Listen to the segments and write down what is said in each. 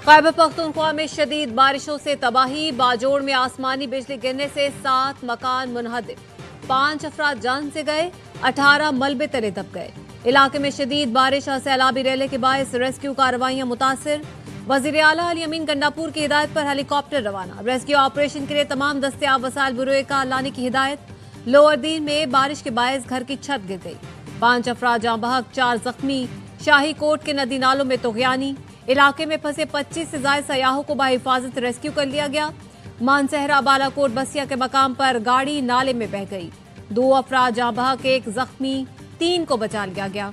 खैबर पख्तूनख्वा में शदीद बारिशों से तबाही। बाजोड़ में आसमानी बिजली गिरने से 7 मकान मुनहदिम, 5 अफराद जान से गए, 18 मलबे तले दब गए। इलाके में शदीद बारिश और सैलाबी रैले के बायस रेस्क्यू कार्रवाइयां मुतासिर। वजीर आला अली अमीन गंडापुर की हिदायत पर हेलीकॉप्टर रवाना। रेस्क्यू ऑपरेशन के लिए तमाम दस्तयाब वसाइल बुरोए का लाने की हिदायत। लोअर दीन में बारिश के बायस घर की छत गिर गई, 5 अफराद जाँ बहक, 4 जख्मी। शाही कोट के नदी नालों में तोगयानी। इलाके में फंसे 25 से ज्यादा सयाहों को बाहिफाजत रेस्क्यू कर लिया गया। मानसहरा बालाकोट बसिया के मकाम पर गाड़ी नाले में बह गई, 2 अफराद जाँ बहक, 1 जख्मी, 3 को बचा लिया गया।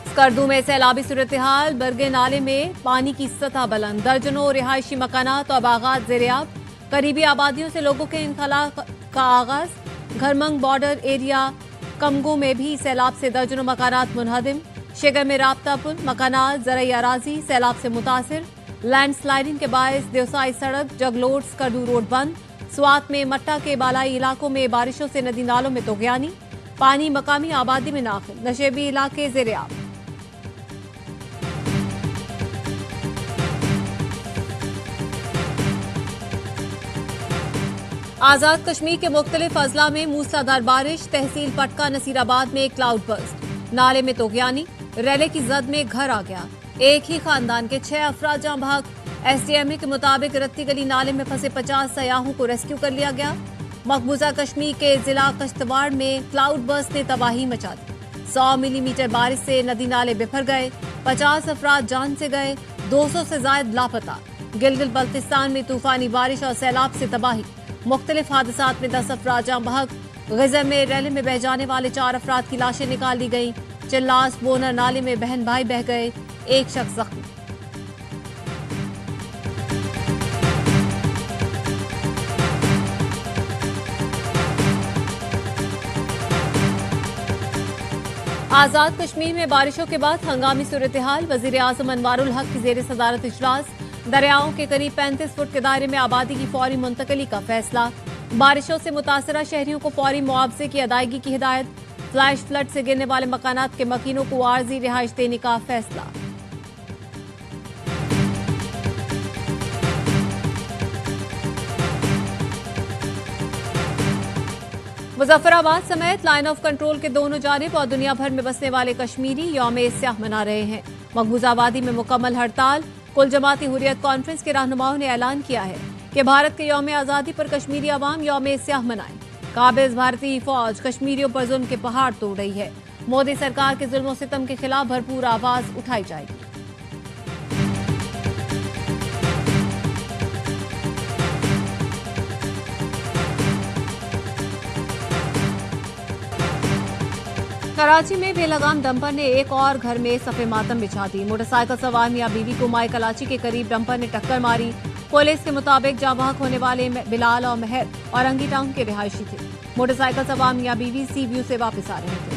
स्कर्दू में सैलाबी सूरत हाल। बरगे नाले में पानी की सतह बुलंद, दर्जनों रिहायशी मकानात और बागात ज़ेर-ए-आब। करीबी आबादियों से लोगों के इनखला का आगाज। घरमंग बॉर्डर एरिया कमगो में भी सैलाब से दर्जनों मकानात मुनहदिम। शेगर में राब्ता पुल, मकानात, ज़रई अराजी सैलाब से मुतासिर। लैंडस्लाइडिंग के बायस देवसाई सड़क, जगलोट, स्कर्दू रोड बंद। स्वात में मट्टा के बालाई इलाकों में बारिशों से नदी नालों में तोगयानी। पानी मकामी आबादी में दाखिल, नशेबी इलाके ज़ेर-ए-आब। आजाद कश्मीर के मुख्तलिफ अजला में मूसलाधार बारिश। तहसील पटका नसीराबाद में क्लाउड बर्स्ट, नाले में तोगयानी। रैले की जद में घर आ गया, एक ही खानदान के 6 अफराद जाँ बहक। एसडीएमए के मुताबिक रत्ती गली नाले में फंसे 50 सयाहों को रेस्क्यू कर लिया गया। मकबूजा कश्मीर के जिला कश्तवाड़ में क्लाउड बर्स्ट ने तबाही मचा दी। 100 मिलीमीटर बारिश से नदी नाले बिफर गए, 50 अफराद जान से गए, 200 से ज्यादा लापता। गिलगित बल्तिस्तान में तूफानी बारिश और सैलाब से तबाही। मुख्तलिफ हादसात में 10 अफराद जाँ बहक। गजर में रैले में बह जाने वाले 4 अफराद की लाशें निकाल ली गईं। चिल्लास बोनर नाले में बहन भाई बह गए, 1 शख्स जख्मी। आजाद कश्मीर में बारिशों के बाद हंगामी सूरत हाल। वजीर आजम अनवारुल हक की जेर सदारत इजलास। दरियाओं के करीब 35 फुट के दायरे में आबादी की फौरी मुंतकली का फैसला। बारिशों से मुतासरा शहरियों को फौरी मुआवजे की अदायगी की हिदायत। फ्लैश फ्लड से गिरने वाले मकानात के मकीनों को आर्जी रिहाइश देने का फैसला। मुजफ्फराबाद समेत लाइन ऑफ कंट्रोल के दोनों जानिब और दुनिया भर में बसने वाले कश्मीरी यौम स्याह मना रहे हैं। मकबूजा आबादी में मुकम्मल हड़ताल। कुल जमाती हुर्रियत कॉन्फ्रेंस के रहनुमाओं ने ऐलान किया है कि भारत के यौम आजादी पर कश्मीरी अवाम यौम स्याह मनाएं। काबिज भारतीय फौज कश्मीरियों पर जुल्म के पहाड़ तोड़ रही है। मोदी सरकार के जुल्म सितम के खिलाफ भरपूर आवाज उठाई जाएगी। कराची में बेलगाम डंपर ने एक और घर में सफे मातम बिछा दी। मोटरसाइकिल सवार मियां बीवी को माई कलाची के करीब डंपर ने टक्कर मारी। पुलिस के मुताबिक जाँ बहक होने वाले बिलाल और मेहर औरंगी टाउन के रिहायशी थे। मोटरसाइकिल सवार मियां बीवी सी व्यू से वापस आ रहे थे।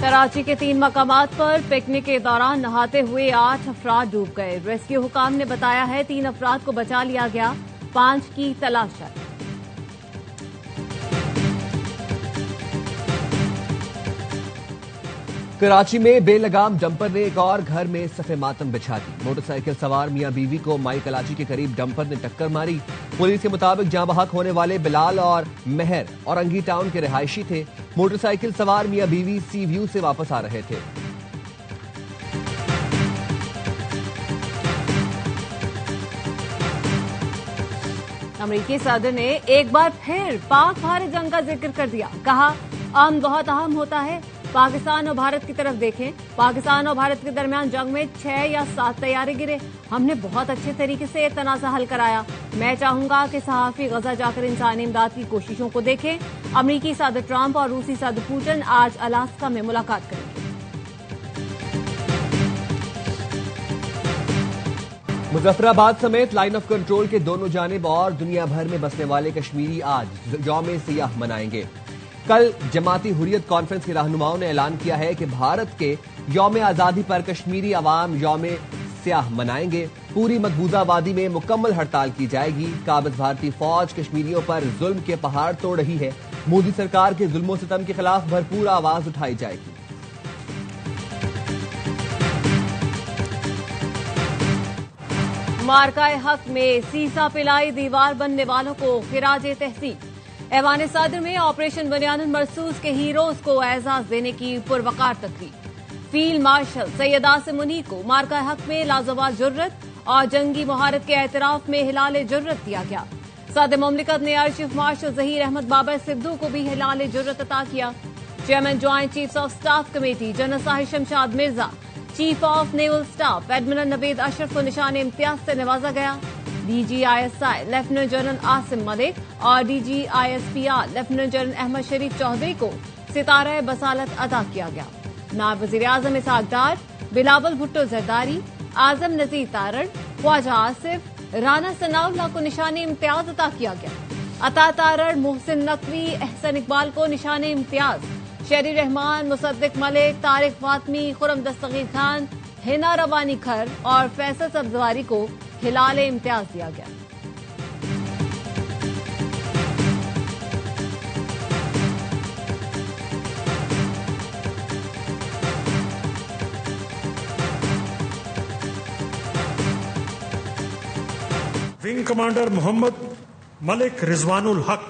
कराची के 3 मकामात पर पिकनिक के दौरान नहाते हुए 8 अफराद डूब गए। रेस्क्यू हुकाम ने बताया है 3 अफराद को बचा लिया गया, 5 की तलाश है। कराची में बेलगाम डंपर ने एक और घर में सफे मातम बिछा दी। मोटरसाइकिल सवार मियां बीवी को माई कलाची के करीब डंपर ने टक्कर मारी। पुलिस के मुताबिक जाँ बहक होने वाले बिलाल और मेहर औरंगी टाउन के रिहायशी थे। मोटरसाइकिल सवार मियां बीवी सी व्यू से वापस आ रहे थे। अमेरिकी सदर ने एक बार फिर पाक भारत जंग का जिक्र कर दिया। कहा, अमन बहुत अहम होता है। पाकिस्तान और भारत की तरफ देखें। पाकिस्तान और भारत के दरमियान जंग में 6 या 7 तैयारे गिरे। हमने बहुत अच्छे तरीके से तनाज़ा हल कराया। मैं चाहूंगा कि सहाफी गजा जाकर इंसानी इमदाद की कोशिशों को देखें। अमेरिकी सदर ट्रंप और रूसी सदर पुतिन आज अलास्का में मुलाकात करेंगे। मुजफ्फराबाद समेत लाइन ऑफ कंट्रोल के दोनों जानिब और दुनिया भर में बसने वाले कश्मीरी आज यौम सियाह मनाएंगे। कल जमाती हुर्रियत कॉन्फ्रेंस के रहनुमाओं ने ऐलान किया है कि भारत के यौम आजादी पर कश्मीरी अवाम यौम स्याह मनाएंगे। पूरी मकबूजा वादी में मुकम्मल हड़ताल की जाएगी। काबिज भारतीय फौज कश्मीरियों पर जुल्म के पहाड़ तोड़ रही है। मोदी सरकार के जुल्मो सितम के खिलाफ भरपूर आवाज उठाई जाएगी। मार्काए हक में सीसा पिलाई दीवार बनने वालों को खिराजे तहसीन। ऐवान सदर में ऑपरेशन बनियानुल मरसूस के हीरोज को एजाज देने की पुरवकार तकरीब। फील्ड मार्शल सैयद आसिम मुनीर को मार्काए हक में लाजवाब जुर्रत और जंगी मुहारत के एतराफ में हिलाल जुर्रत दिया गया। सदर मुमलिकत ने air chief marshal Zaheer Ahmed Babar Sidhu को भी हिलाल जुर्रत अता किया। Chairman joint chiefs of staff committee general साहिब Shamshad Mirza, chief of naval staff admiral Naveed Ashraf को निशान इम्तियाज से नवाजा गया। DGISI lieutenant general Asim Malik और DGISPR lieutenant general Ahmed Sharif Chaudhry को सितारा बसालत अदा किया गया। नायब वजीर आजम इसहाक डार, बिलावल भुट्टो जरदारी, आजम नजीर तारड़, ख्वाजा आसिफ, राना सनाउल्लाह को निशान इम्तियाज अता किया गया। अता तारड़, मोहसिन नकवी, एहसन इकबाल को निशान इम्तियाज, शेरी रहमान, मुसद्दिक मलिक, तारिक फातमी, खुरम दस्तगीर खान, हिना रवानी खर और फैसल सब्जवारी को हिलाल इम्तियाज दिया गया। विंग कमांडर मोहम्मद मलिक रिजवानुल हक,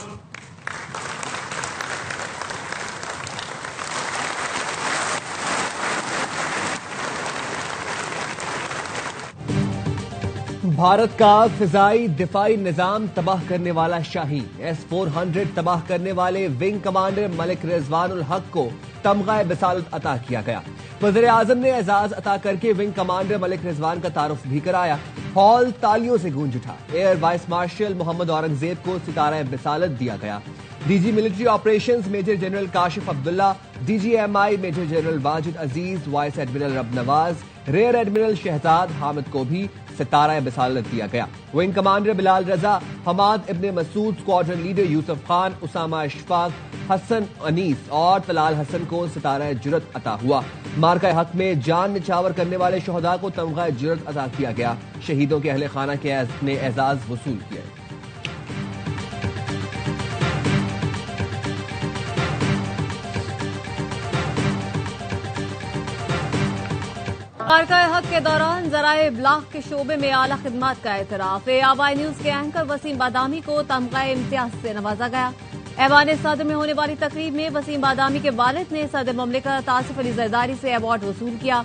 भारत का फिजाई दिफाई निजाम तबाह करने वाला शाहीन S-400 तबाह करने वाले विंग कमांडर मलिक रिजवानुल हक को तमगा बसालत अता किया गया। वज़ीर आज़म ने एजाज अता करके विंग कमांडर मलिक रिजवान का तारुफ भी कराया। हॉल तालियों से गूंज उठा। Air vice marshal Mohammad Aurangzeb को सितारा बसालत दिया गया। DG military operations major general Kashif Abdullah, DGMI major general Wajid Aziz, vice admiral Rab Nawaz, rear admiral Shahzad Hamid को भी सितारा बसालत दिया गया। Wing commander Bilal Raza, Hammad Ibne Masood, squadron leader Yousuf Khan, Usama Ashfaq, Hasan Anees और तलाल हसन को सितारा जुरत अता हुआ। मार्का हक में जान निछावर करने वाले शहदा को तमगा जुरत अता किया गया। शहीदों के अहले खाना ने एजाज वसूल किया। मार्का हक के दौरान जराए इब्लाग के शोबे में आला खिदमात का एतराफ। ARY न्यूज के एंकर वसीम बादामी को तमगा इम्तियाज से नवाजा गया। ऐवान सदर में होने वाली तकरीब में वसीम बादामी के वालिद ने सदर मुमलिकत आसिफ अली जरदारी से अवार्ड वसूल किया।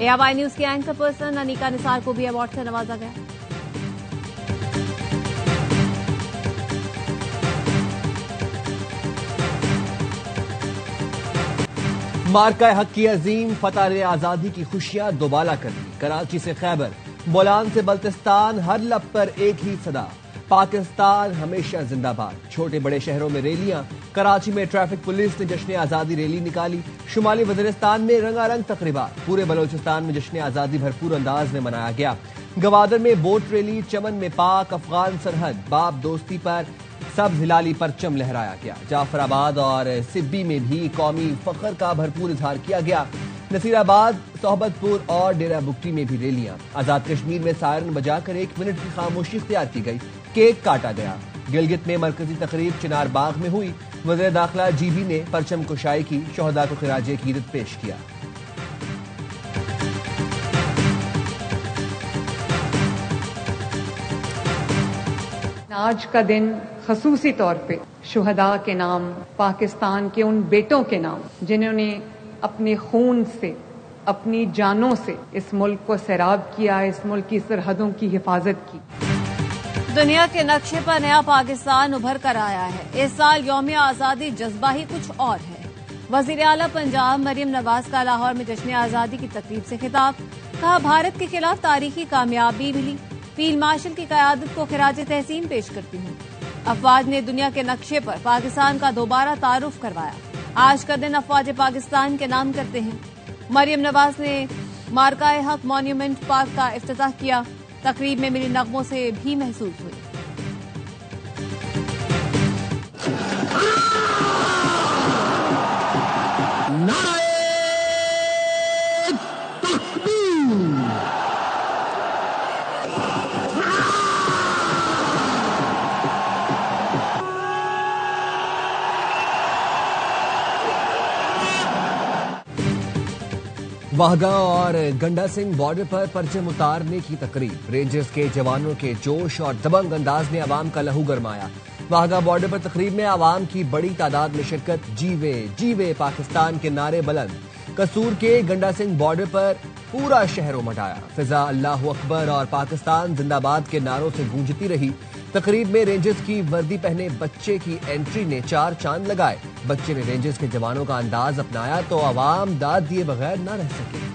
ARY न्यूज की एंकर पर्सन अनीका निसार को भी अवार्ड से नवाजा गया। मार्का हक की अजीम फतह ने आजादी की खुशियां दोबाला कर दी। कराची से खैबर, बोलान से बल्तिस्तान, हर लब पर एक ही सदा, पाकिस्तान हमेशा जिंदाबाद। छोटे बड़े शहरों में रैलियां। कराची में ट्रैफिक पुलिस ने जश्न आजादी रैली निकाली। शुमाली वजीरिस्तान में रंगारंग तकरीबात। पूरे बलोचिस्तान में जश्न आजादी भरपूर अंदाज में मनाया गया। गवादर में बोट रैली। चमन में पाक अफगान सरहद बाब दोस्ती पर सब्ज हिलाली परचम लहराया गया। जाफराबाद और सिब्बी में भी कौमी फख्र का भरपूर इजहार किया गया। नसीराबाद, सोहबतपुर और डेरा बुगटी में भी रैलियां। आजाद कश्मीर में सायरन बजाकर 1 मिनट की खामोशी इख्तियार की गई। केक काटा गया। गिलगित में मरकजी तकरीब चिनार बाग में हुई। वज़ीर दाखिला GB ने परचम कुशाई की। शहदा को खिराजे कीरत पेश किया। आज का दिन खसूसी तौर पे शुहदा के नाम, पाकिस्तान के उन बेटों के नाम जिन्होंने अपने खून से, अपनी जानों से इस मुल्क को सैराब किया, इस मुल्क की सरहदों की हिफाजत की। दुनिया के नक्शे पर नया पाकिस्तान उभर कर आया है। इस साल यौम आजादी जज्बा ही कुछ और है। वजीर आला पंजाब मरियम नवाज का लाहौर में जश्न आजादी की तकरीब से खिताब। कहा, भारत के खिलाफ तारीखी कामयाबी मिली। फील्ड मार्शल की कयादत को खिराजे तहसीन पेश करती हूँ। अफवाज ने दुनिया के नक्शे पर पाकिस्तान का दोबारा तारुफ करवाया। आज का दिन अफवाज पाकिस्तान के नाम करते हैं। मरियम नवाज ने मार्काए हक मॉन्यूमेंट पार्क का इफ्तिताह किया। तकरीब में मिली नगमों से भी महसूस हुई। वाहगा और गंडा सिंह बॉर्डर पर परचम उतारने की तकरीब। रेंजर्स के जवानों के जोश और दबंग अंदाज ने आवाम का लहू गरमाया। वाहगा बॉर्डर पर तकरीब में आवाम की बड़ी तादाद में शिरकत। जीवे जीवे पाकिस्तान के नारे बुलंद। कसूर के गंडा सिंह बॉर्डर पर पूरा शहर उमड़ आया। फिजा अल्लाह अकबर और पाकिस्तान जिंदाबाद के नारों से गूंजती रही। तकरीब में रेंजर्स की वर्दी पहने बच्चे की एंट्री ने चार चांद लगाए। बच्चे ने रेंजर्स के जवानों का अंदाज अपनाया तो आवाम दाद दिए बगैर न रह सके।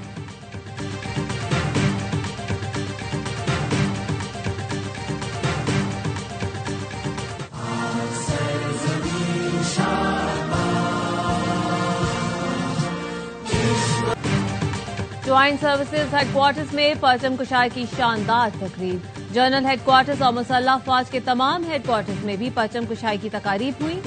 ज्वाइंट सर्विसेज हेडक्वार्टर्स में परचम कुशाई की शानदार तकरीब। जनरल हेडक्वार्टर्स और मुसल्लह फौज के तमाम हेडक्वार्टर्स में भी परचम कुशाई की तकारीब हुई।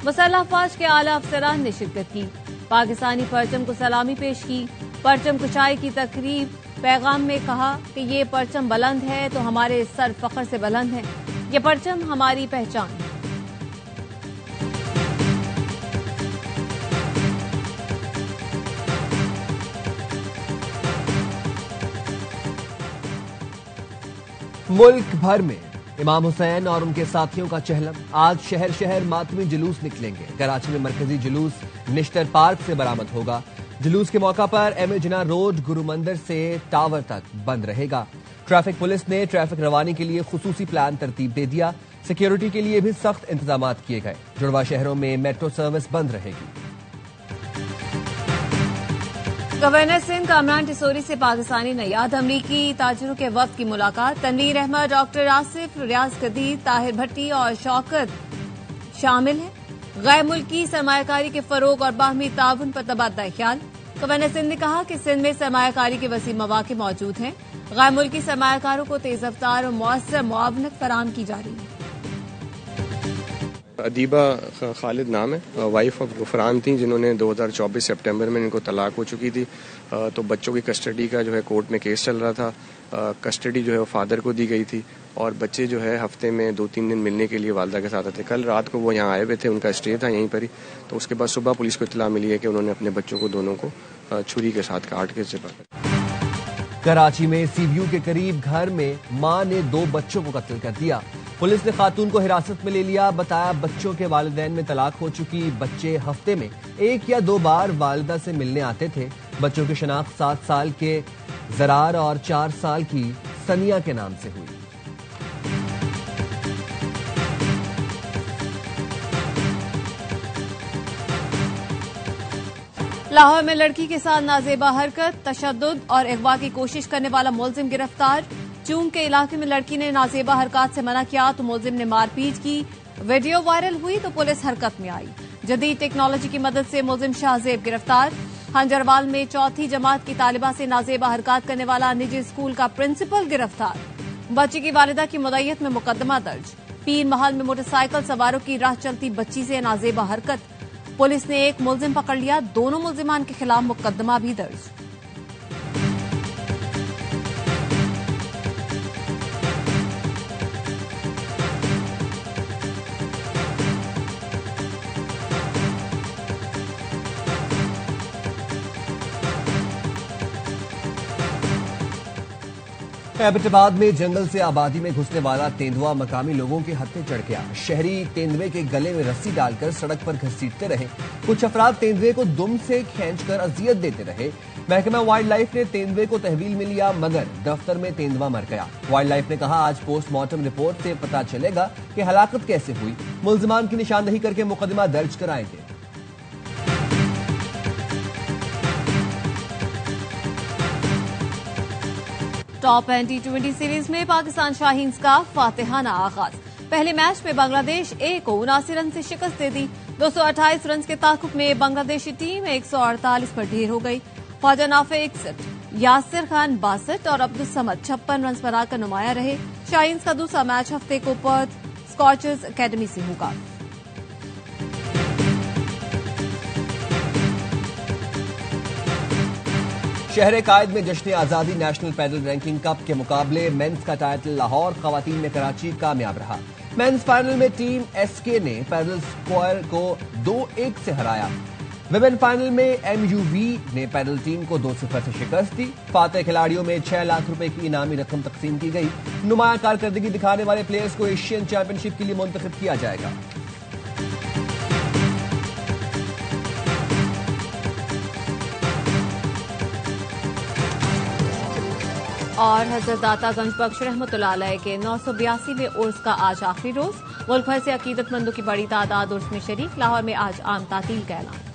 मुसल्लह फौज के आला अफसरान ने शिरकत की। पाकिस्तानी परचम को सलामी पेश की। परचम कुशाई की तकरीब पैगाम में कहा कि ये परचम बुलंद है तो हमारे सर फख्र से बुलंद है। ये परचम हमारी पहचान है। मुल्क भर में इमाम हुसैन और उनके साथियों का चहलम। आज शहर शहर मातमी जुलूस निकलेंगे। कराची में मरकजी जुलूस निश्तर पार्क से बरामद होगा। जुलूस के मौका पर एम ए जिना रोड गुरु मंदिर से टावर तक बंद रहेगा। ट्रैफिक पुलिस ने ट्रैफिक रवानी के लिए खुसूसी प्लान तरतीब दे दिया। सिक्योरिटी के लिए भी सख्त इंतजाम किए गए। जुड़वा शहरों में मेट्रो सर्विस बंद रहेगी। गवर्नर सिंध कामरान टिसोरी से पाकिस्तानी नयाद अमरीकी ताजरों के वफ्द की मुलाकात। तनवीर अहमद, डॉक्टर आसिफ, रियाज कदीर, ताहिर भट्टी और शौकत शामिल हैं। गैर मुल्की सरमायाकारी के फरोग और बाहमी ताउन पर तबादला ख्याल। गवर्नर सिंध ने कहा कि सिंध में सरमायाकारी के वसी मौके मौजूद हैं। गैर मुल्की सरमायाकारों को तेज रफ्तार और मौसर मुआवनत फराहम की जा रही है। अदीबा खालिद नाम है, वाइफ ऑफ गुफरान थी, जिन्होंने 2024 सितंबर में इनको तलाक हो चुकी थी। तो बच्चों की कस्टडी का जो है कोर्ट में केस चल रहा था। कस्टडी जो है वो फादर को दी गई थी और बच्चे जो है हफ्ते में 2-3 दिन मिलने के लिए वालदा के साथ आते। कल रात को वो यहाँ आए हुए थे, उनका स्टे था यहीं पर ही। तो उसके बाद सुबह पुलिस को इत्तला मिली है कि उन्होंने अपने बच्चों को दोनों को छुरी के साथ काट के ज़िबा कर। कराची में सीव्यू के करीब घर में मां ने 2 बच्चों को कत्ल कर दिया। पुलिस ने खातून को हिरासत में ले लिया। बताया बच्चों के वालिदैन में तलाक हो चुकी। बच्चे हफ्ते में 1 या 2 बार वालिदा से मिलने आते थे। बच्चों की शनाख्त 7 साल के जरार और 4 साल की सनिया के नाम से हुई। लाहौर में लड़की के साथ नाजेबा हरकत, तशद्दुद और अगवा की कोशिश करने वाला मुलजिम गिरफ्तार। चूंग के इलाके में लड़की ने नाजेबा हरकत से मना किया तो मुलजिम ने मारपीट की। वीडियो वायरल हुई तो पुलिस हरकत में आई। जदीद टेक्नोलॉजी की मदद से मुलजिम शाहजेब गिरफ्तार। हंजरवाल में 4वीं जमात की तालिबा से नाजेबा हरकत करने वाला निजी स्कूल का प्रिंसिपल गिरफ्तार। बच्ची की वालिदा की मुद्दत में मुकदमा दर्ज। पीर महल में मोटरसाइकिल सवारों की राह चलती बच्ची से नाजेबा हरकत। पुलिस ने 1 मुलजिम पकड़ लिया। दोनों मुलजिमान के खिलाफ मुकदमा भी दर्ज। एबटाबाद में जंगल से आबादी में घुसने वाला तेंदुआ मकामी लोगों के हत्थे चढ़ गया। शहरी तेंदुए के गले में रस्सी डालकर सड़क पर घसीटते रहे। कुछ अफराद तेंदुए को दुम से खींचकर अजियत देते रहे। महकमा वाइल्ड लाइफ ने तेंदुए को तहवील में लिया मगर दफ्तर में तेंदुआ मर गया। वाइल्ड लाइफ ने कहा आज पोस्टमार्टम रिपोर्ट से पता चलेगा कि हलाकत कैसे हुई। मुलजिमान की निशानदही करके मुकदमा दर्ज कराएंगे। टॉप एंड T20 सीरीज में पाकिस्तान शाहीन्स का फातिहाना आगाज। पहले मैच में बांग्लादेश ए को 79 रन से शिकस्त दे दी। 228 रन के ताकुब में बांग्लादेशी टीम 148 पर ढेर हो गई। ख्वाजा नाफे 61, यासिर खान 62 और अब्दुल समद 56 रन बनाकर नुमाया रहे। शाहीन्स का दूसरा मैच हफ्ते को पर्थ स्कॉचर्स अकेडमी से होगा। शहर कायद में जश्न आजादी नेशनल पैदल रैंकिंग कप के मुकाबले मेंस का टाइटल लाहौर, खवातीन में कराची कामयाब रहा। मेंस फाइनल में टीम एसके ने पैदल स्क्वायर को 2-1 से हराया। विमेन फाइनल में एमयूवी ने पैदल टीम को 2-0 से शिकस्त दी। फातह खिलाड़ियों में 6 लाख रुपए की इनामी रकम तकसीम की गई। नुमाया कारकर्दगी दिखाने वाले प्लेयर्स को एशियन चैंपियनशिप के लिए मुंतखब किया जाएगा। और हजरत दाता गंज बख्श रहमतुल्लाह अलैह के 982वें उर्स का आज आखिरी रोज। मुल्क भर से अकीदतमंदों की बड़ी तादाद उर्स में शरीक। लाहौर में आज आम तातील का ऐलान।